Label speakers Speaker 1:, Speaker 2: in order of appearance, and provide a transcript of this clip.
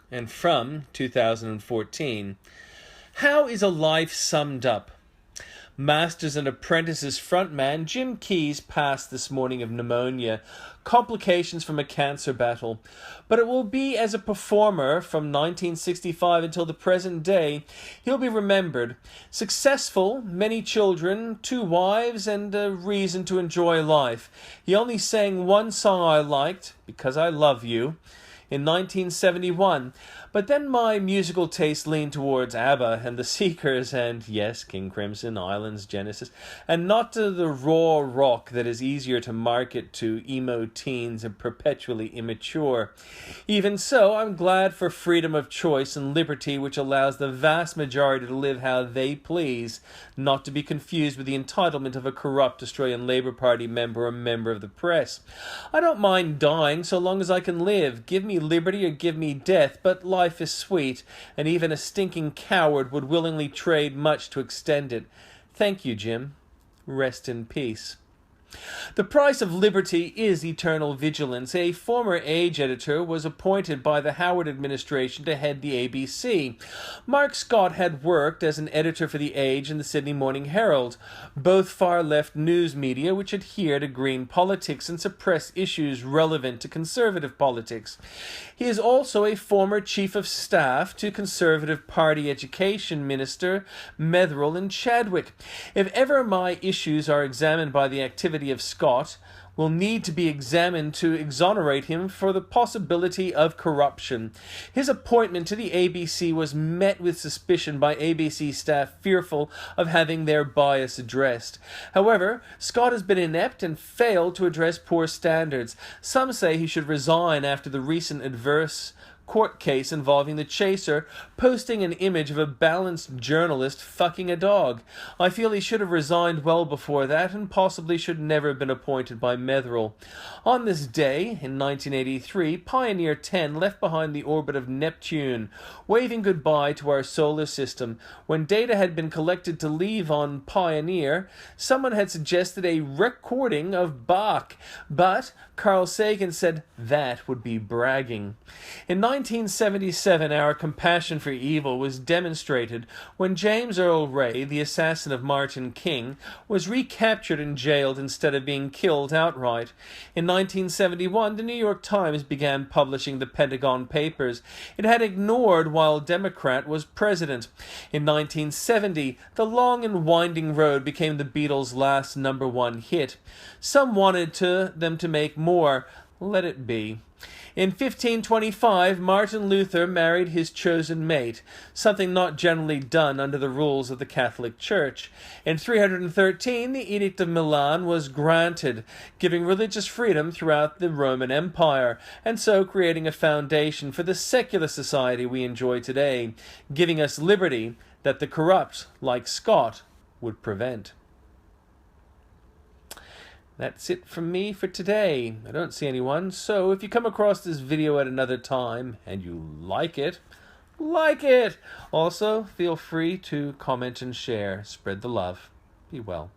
Speaker 1: And from 2014, how is a life summed up? Masters and Apprentices frontman Jim Keys passed this morning of pneumonia, complications from a cancer battle. But it will be as a performer from 1965 until the present day. He'll be remembered. Successful, many children, 2 wives, and a reason to enjoy life. He only sang one song I liked, Because I Love You, in 1971, but then my musical taste leaned towards ABBA and The Seekers and, yes, King Crimson, Islands, Genesis, and not to the raw rock that is easier to market to emo teens and perpetually immature. Even so, I'm glad for freedom of choice and liberty which allows the vast majority to live how they please, not to be confused with the entitlement of a corrupt Australian Labour Party member or member of the press. I don't mind dying so long as I can live. Give me liberty or give me death, but life is sweet, and even a stinking coward would willingly trade much to extend it. Thank you, Jim. Rest in peace. The price of liberty is eternal vigilance. A former Age editor was appointed by the Howard administration to head the ABC. Mark Scott had worked as an editor for the Age and the Sydney Morning Herald, both far-left news media which adhere to green politics and suppress issues relevant to conservative politics. He is also a former chief of staff to Conservative Party Education Minister Metherell and Chadwick. If ever my issues are examined by the activity of Scott, will need to be examined to exonerate him for the possibility of corruption. His appointment to the ABC was met with suspicion by ABC staff fearful of having their bias addressed. However, Scott has been inept and failed to address poor standards. Some say he should resign after the recent adverse court case involving the Chaser posting an image of a balanced journalist fucking a dog. I feel he should have resigned well before that and possibly should never have been appointed by Metherell. On this day, in 1983, Pioneer 10 left behind the orbit of Neptune, waving goodbye to our solar system. When data had been collected to leave on Pioneer, someone had suggested a recording of Bach, but Carl Sagan said that would be bragging. In 1977, our compassion for evil was demonstrated when James Earl Ray, the assassin of Martin King, was recaptured and jailed instead of being killed outright. In 1971, the New York Times began publishing the Pentagon Papers it had ignored while Democrat was president. In 1970, The Long and Winding Road became the Beatles' last #1 hit. Some wanted them to make more. Let it be. In 1525, Martin Luther married his chosen mate, something not generally done under the rules of the Catholic Church. In 313, the Edict of Milan was granted, giving religious freedom throughout the Roman Empire, and so creating a foundation for the secular society we enjoy today, giving us liberty that the corrupt, like Scott, would prevent. That's it from me for today. I don't see anyone, so if you come across this video at another time and you like it, like it! Also, feel free to comment and share. Spread the love. Be well.